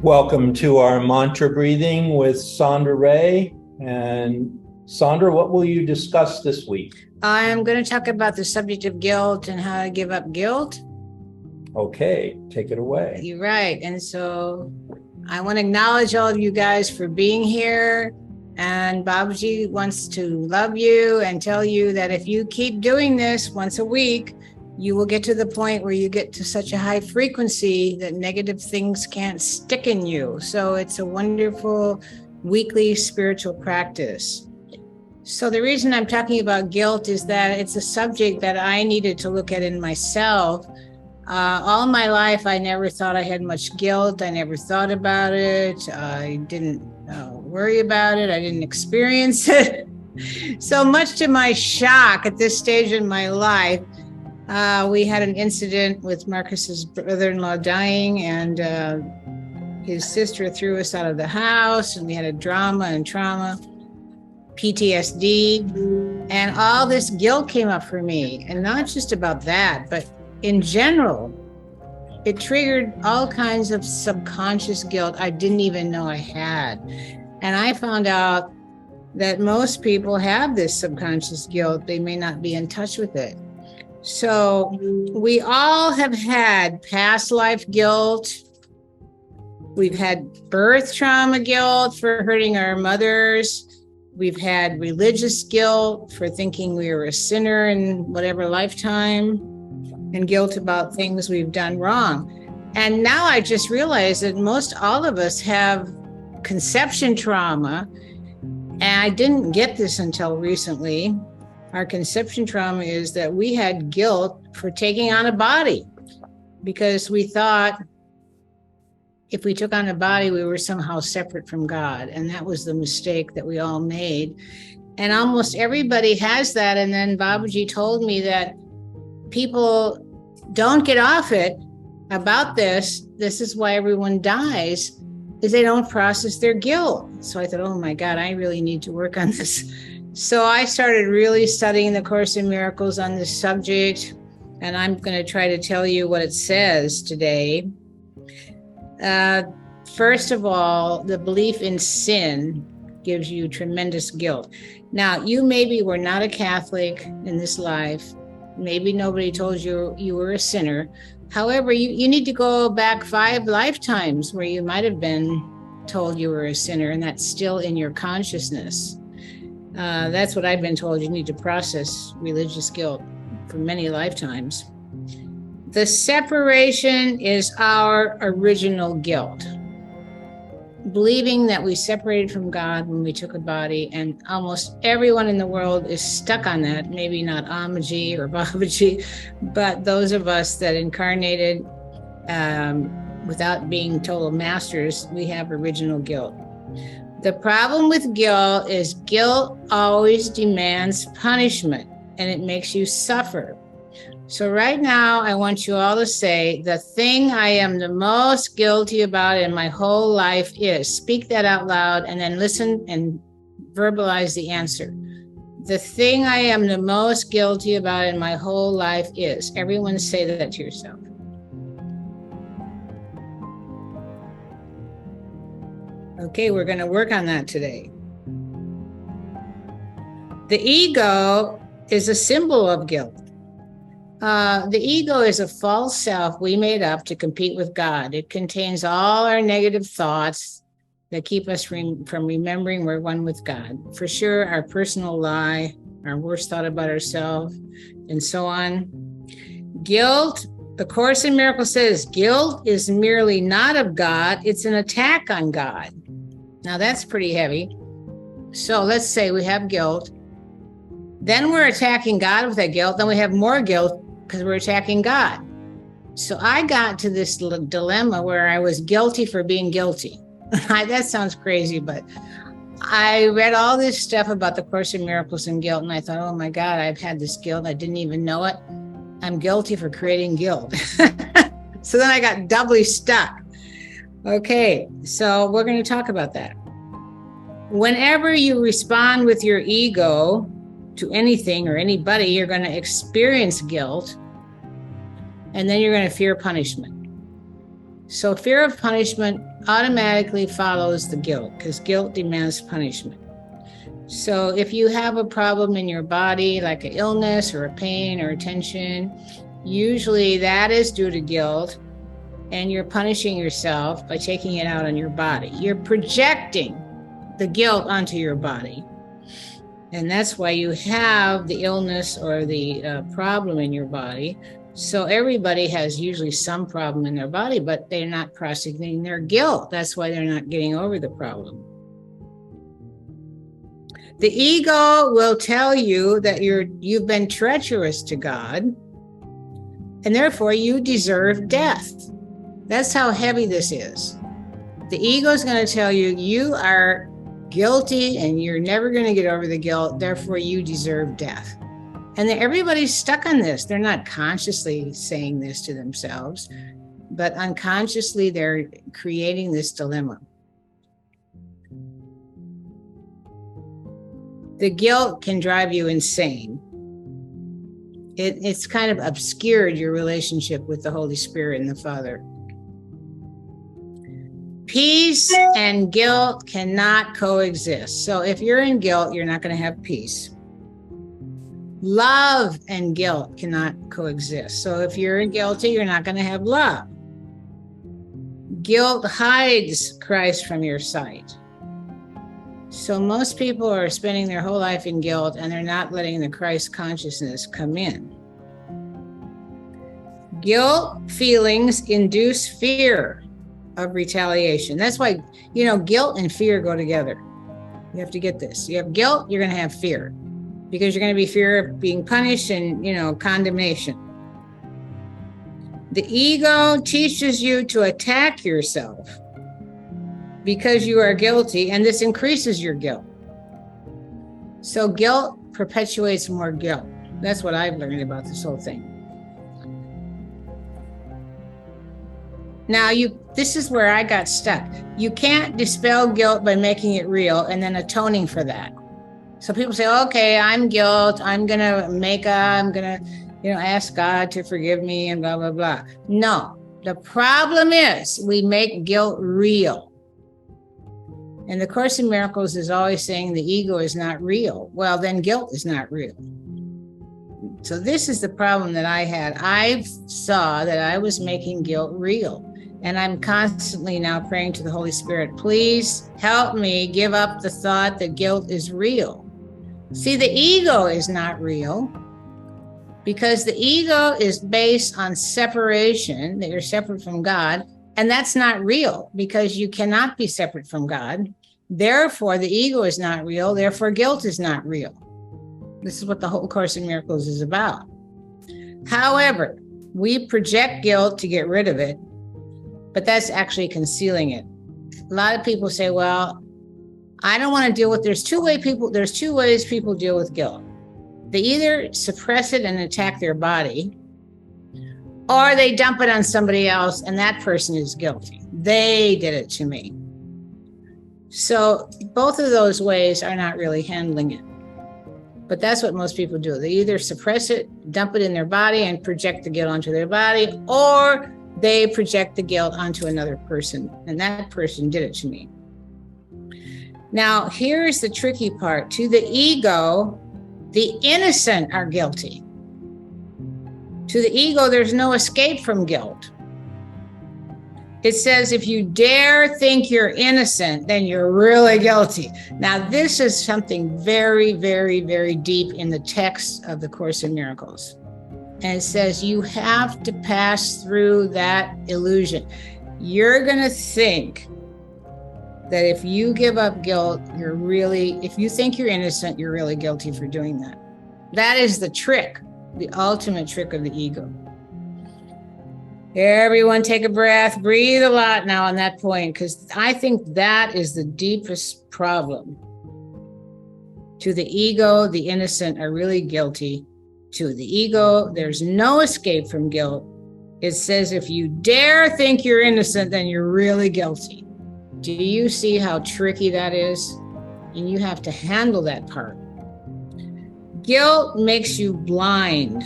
Welcome to our mantra breathing with Sandra Ray. And Sandra, what will you discuss this week? I'm going to talk about the subject of guilt and how to give up guilt. Okay, take it away. You're right. And so I want to acknowledge all of you guys for being here. And Babaji wants to love you and tell you that if you keep doing this once a week, you will get to the point where you get to such a high frequency that negative things can't stick in you. So it's a wonderful weekly spiritual practice. So the reason I'm talking about guilt is that it's a subject that I needed to look at in myself. All my life, I never thought I had much guilt. I never thought about it. I didn't worry about it. I didn't experience it. So much to my shock at this stage in my life, we had an incident with Marcus's brother-in-law dying, and his sister threw us out of the house, and we had a drama and trauma, PTSD, and all this guilt came up for me. And not just about that, but in general, it triggered all kinds of subconscious guilt I didn't even know I had. And I found out that most people have this subconscious guilt. They may not be in touch with it. So we all have had past life guilt. We've had birth trauma guilt for hurting our mothers. We've had religious guilt for thinking we were a sinner in whatever lifetime, and guilt about things we've done wrong. And now I just realized that most all of us have conception trauma. And I didn't get this until recently. Our conception trauma is that we had guilt for taking on a body because we thought if we took on a body, we were somehow separate from God. And that was the mistake that we all made. And almost everybody has that. And then Babaji told me that people don't get off it about this. This is why everyone dies, is they don't process their guilt. So I thought, oh my God, I really need to work on this. So I started really studying the Course in Miracles on this subject, and I'm going to try to tell you what it says today. First of all, the belief in sin gives you tremendous guilt. Now, you maybe were not a Catholic in this life. Maybe nobody told you you were a sinner. However, you need to go back 5 lifetimes where you might have been told you were a sinner, and that's still in your consciousness. That's what I've been told. You need to process religious guilt for many lifetimes. The separation is our original guilt. Believing that we separated from God when we took a body, and almost everyone in the world is stuck on that. Maybe not Amaji or Babaji, but those of us that incarnated without being total masters, we have original guilt. The problem with guilt is guilt always demands punishment, and it makes you suffer. So right now, I want you all to say, the thing I am the most guilty about in my whole life is, speak that out loud, and then listen and verbalize the answer. The thing I am the most guilty about in my whole life is. Everyone say that to yourself. Okay, we're going to work on that today. The ego is a symbol of guilt. The ego is a false self we made up to compete with God. It contains all our negative thoughts that keep us from remembering we're one with God. For sure, our personal lie, our worst thought about ourselves, and so on. Guilt, the Course in Miracles says, guilt is merely not of God, it's an attack on God. Now that's pretty heavy. So let's say we have guilt. Then we're attacking God with that guilt. Then we have more guilt because we're attacking God. So I got to this dilemma where I was guilty for being guilty. That sounds crazy, but I read all this stuff about the Course in Miracles and guilt, and I thought, oh my God, I've had this guilt. I didn't even know it. I'm guilty for creating guilt. So then I got doubly stuck. Okay, so we're going to talk about that. Whenever you respond with your ego to anything or anybody, you're going to experience guilt, and then you're going to fear punishment. So fear of punishment automatically follows the guilt because guilt demands punishment. So if you have a problem in your body, like an illness or a pain or a tension, usually that is due to guilt, and you're punishing yourself by taking it out on your body. You're projecting the guilt onto your body. And that's why you have the illness or the problem in your body. So everybody has usually some problem in their body, but they're not processing their guilt. That's why they're not getting over the problem. The ego will tell you that you've been treacherous to God, and therefore you deserve death. That's how heavy this is. The ego is going to tell you you are guilty and you're never going to get over the guilt, therefore you deserve death. And everybody's stuck on this. They're not consciously saying this to themselves, but unconsciously they're creating this dilemma. The guilt can drive you insane. It's kind of obscured your relationship with the Holy Spirit and the Father. Peace and guilt cannot coexist. So if you're in guilt, you're not going to have peace. Love and guilt cannot coexist. So if you're guilty, you're not going to have love. Guilt hides Christ from your sight. So most people are spending their whole life in guilt and they're not letting the Christ consciousness come in. Guilt feelings induce fear of retaliation. That's why, guilt and fear go together. You have to get this. You have guilt, you're going to have fear, because you're going to be fear of being punished and, condemnation. The ego teaches you to attack yourself because you are guilty, and this increases your guilt. So guilt perpetuates more guilt. That's what I've learned about this whole thing. Now, this is where I got stuck. You can't dispel guilt by making it real and then atoning for that. So people say, okay, I'm guilt. I'm going to ask God to forgive me and blah, blah, blah. No, the problem is we make guilt real. And the Course in Miracles is always saying the ego is not real. Well, then guilt is not real. So this is the problem that I had. I saw that I was making guilt real. And I'm constantly now praying to the Holy Spirit, please help me give up the thought that guilt is real. See, the ego is not real because the ego is based on separation, that you're separate from God. And that's not real because you cannot be separate from God. Therefore, the ego is not real. Therefore, guilt is not real. This is what the whole Course in Miracles is about. However, we project guilt to get rid of it, but that's actually concealing it. A lot of people say, well, I don't want to deal with, there's two ways people deal with guilt. They either suppress it and attack their body, or they dump it on somebody else and that person is guilty. They did it to me. So both of those ways are not really handling it. But that's what most people do. They either suppress it, dump it in their body and project the guilt onto their body, or they project the guilt onto another person, and that person did it to me. Now, here's the tricky part. To the ego, the innocent are guilty. To the ego, there's no escape from guilt. It says, if you dare think you're innocent, then you're really guilty. Now, this is something very, very, very deep in the text of the Course in Miracles. And it says you have to pass through that illusion. You're going to think that if you give up guilt, if you think you're innocent, you're really guilty for doing that. That is the trick, the ultimate trick of the ego. Everyone take a breath, breathe a lot now on that point, because I think that is the deepest problem. To the ego, the innocent are really guilty. To the ego, there's no escape from guilt. It says if you dare think you're innocent, then you're really guilty. Do you see how tricky that is? And you have to handle that part. Guilt makes you blind.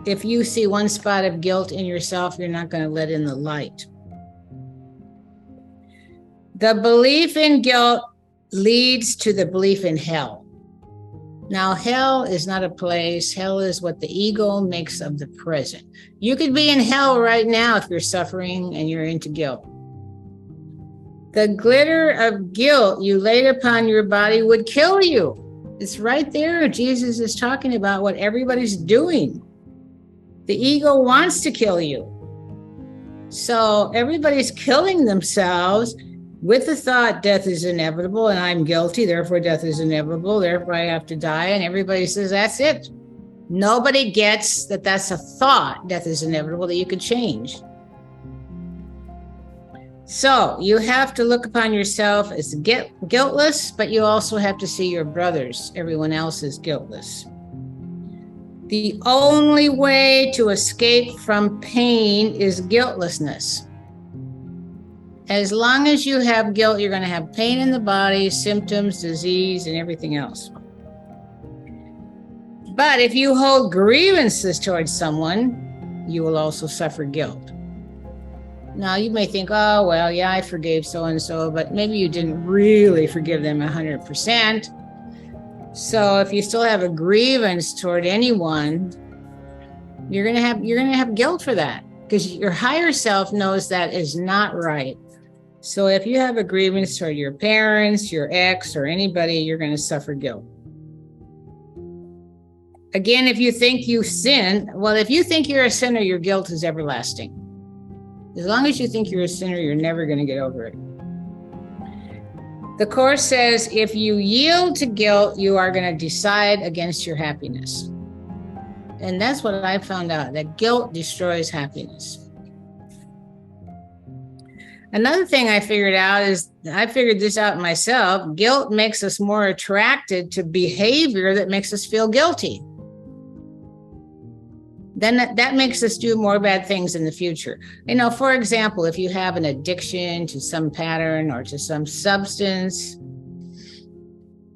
If you see one spot of guilt in yourself, you're not going to let in the light. The belief in guilt leads to the belief in hell. Now, hell is not a place. Hell is what the ego makes of the present. You could be in hell right now if you're suffering and you're into guilt. The glitter of guilt you laid upon your body would kill you. It's right there. Jesus is talking about what everybody's doing. The ego wants to kill you. So everybody's killing themselves with the thought death is inevitable and I'm guilty, therefore death is inevitable, therefore I have to die. And everybody says, that's it. Nobody gets that that's a thought, death is inevitable, that you could change. So you have to look upon yourself as guiltless, but you also have to see your brothers, everyone else is guiltless. The only way to escape from pain is guiltlessness. As long as you have guilt, you're going to have pain in the body, symptoms, disease, and everything else. But if you hold grievances towards someone, you will also suffer guilt. Now, you may think, oh, well, yeah, I forgave so-and-so, but maybe you didn't really forgive them 100%. So if you still have a grievance toward anyone, you're going to have guilt for that, because your higher self knows that is not right. So if you have a grievance toward your parents, your ex, or anybody, you're going to suffer guilt. Again, if you think you sin, well, if you think you're a sinner, your guilt is everlasting. As long as you think you're a sinner, you're never going to get over it. The Course says, if you yield to guilt, you are going to decide against your happiness. And that's what I found out, that guilt destroys happiness. Another thing I figured out is, I figured this out myself, guilt makes us more attracted to behavior that makes us feel guilty. Then that makes us do more bad things in the future. You know, for example, if you have an addiction to some pattern or to some substance,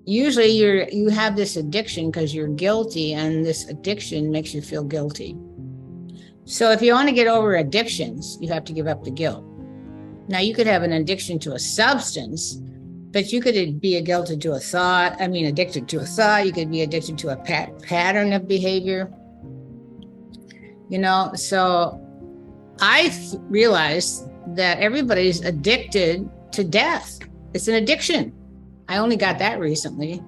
usually you have this addiction because you're guilty, and this addiction makes you feel guilty. So if you want to get over addictions, you have to give up the guilt. Now, you could have an addiction to a substance, but you could be addicted to a thought. You could be addicted to a pattern of behavior. You know, so I realized that everybody's addicted to death. It's an addiction. I only got that recently.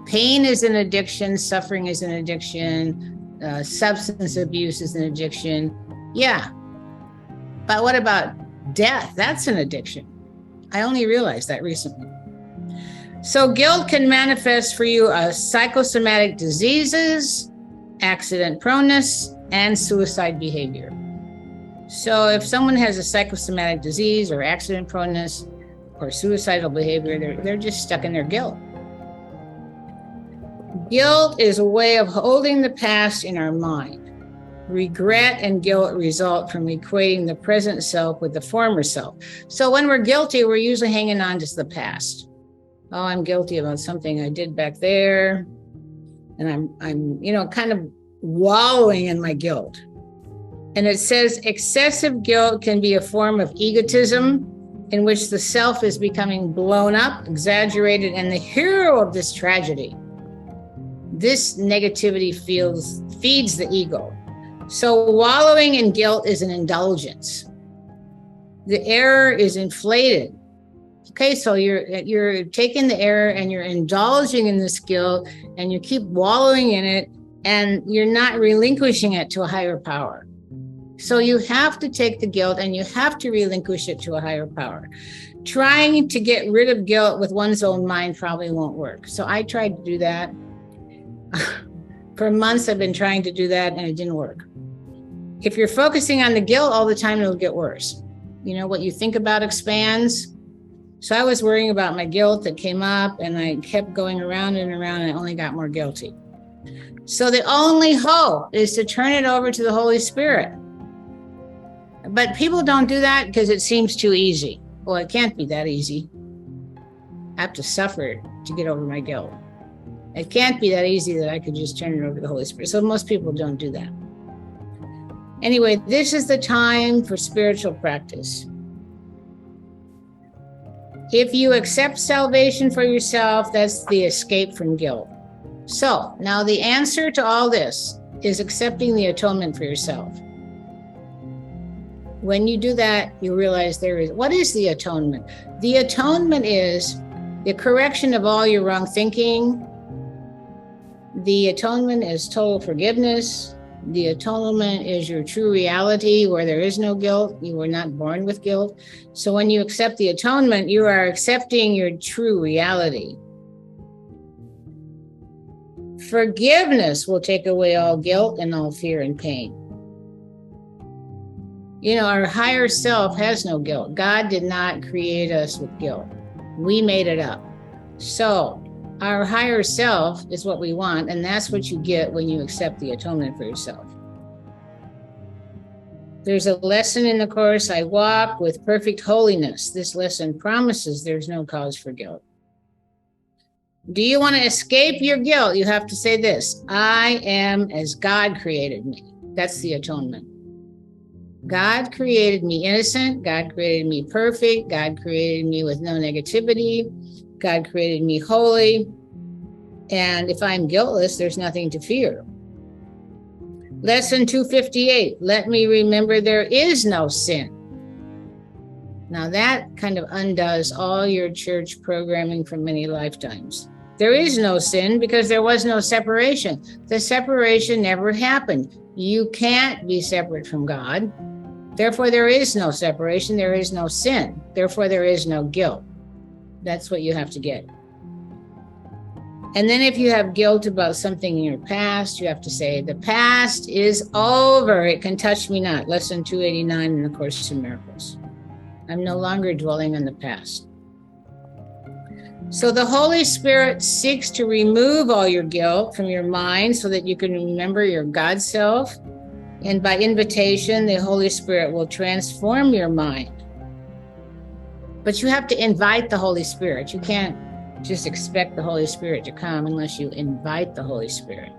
Pain is an addiction. Suffering is an addiction. Substance abuse is an addiction. Yeah. But what about death? That's an addiction. I only realized that recently. So guilt can manifest for you psychosomatic diseases, accident proneness, and suicide behavior. So if someone has a psychosomatic disease or accident proneness or suicidal behavior, they're just stuck in their guilt. Guilt is a way of holding the past in our mind. Regret and guilt result from equating the present self with the former self. So when we're guilty, we're usually hanging on to the past. Oh, I'm guilty about something I did back there. And I'm kind of wallowing in my guilt. And it says excessive guilt can be a form of egotism in which the self is becoming blown up, exaggerated, and the hero of this tragedy. This negativity feeds the ego. So wallowing in guilt is an indulgence. The error is inflated. Okay, so you're taking the error and you're indulging in this guilt, and you keep wallowing in it, and you're not relinquishing it to a higher power. So you have to take the guilt and you have to relinquish it to a higher power. Trying to get rid of guilt with one's own mind probably won't work. So I tried to do that. For months I've been trying to do that, and it didn't work. If you're focusing on the guilt all the time, it'll get worse. You know, what you think about expands. So I was worrying about my guilt that came up, and I kept going around and around, and I only got more guilty. So the only hope is to turn it over to the Holy Spirit. But people don't do that because it seems too easy. Well, it can't be that easy. I have to suffer to get over my guilt. It can't be that easy that I could just turn it over to the Holy Spirit. So most people don't do that. Anyway, this is the time for spiritual practice. If you accept salvation for yourself, that's the escape from guilt. So now the answer to all this is accepting the atonement for yourself. When you do that, you realize what is the atonement? The atonement is the correction of all your wrong thinking. The atonement is total forgiveness. The atonement is your true reality where there is no guilt. You were not born with guilt. So when you accept the atonement, you are accepting your true reality. Forgiveness will take away all guilt and all fear and pain. You know, our higher self has no guilt. God did not create us with guilt. We made it up. So our higher self is what we want, and that's what you get when you accept the atonement for yourself. There's a lesson in the course, I walk with perfect holiness. This lesson promises there's no cause for guilt. Do you want to escape your guilt? You have to say this: I am as God created me. That's the atonement. God created me innocent. God created me perfect. God created me with no negativity. God created me holy. And if I'm guiltless, there's nothing to fear. Lesson 258, let me remember there is no sin. Now that kind of undoes all your church programming from many lifetimes. There is no sin because there was no separation. The separation never happened. You can't be separate from God. Therefore, there is no separation. There is no sin. Therefore, there is no guilt. That's what you have to get. And then if you have guilt about something in your past, you have to say, the past is over. It can touch me not. Lesson 289 in the Course in Miracles. I'm no longer dwelling on the past. So the Holy Spirit seeks to remove all your guilt from your mind so that you can remember your God self. And by invitation, the Holy Spirit will transform your mind. But you have to invite the Holy Spirit. You can't just expect the Holy Spirit to come unless you invite the Holy Spirit.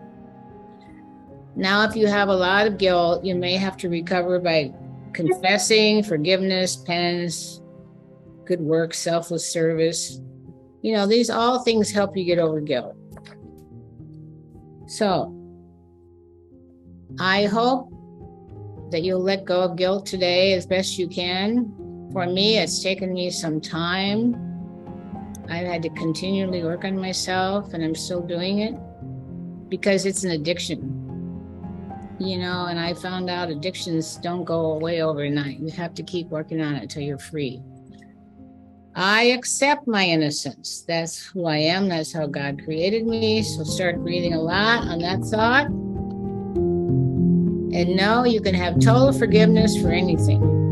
Now, if you have a lot of guilt, you may have to recover by confessing, forgiveness, penance, good work, selfless service. You know, these all things help you get over guilt. So, I hope that you'll let go of guilt today as best you can. For me, it's taken me some time. I've had to continually work on myself, and I'm still doing it because it's an addiction. You know, and I found out addictions don't go away overnight. You have to keep working on it until you're free. I accept my innocence. That's who I am. That's how God created me. So start breathing a lot on that thought. And know you can have total forgiveness for anything.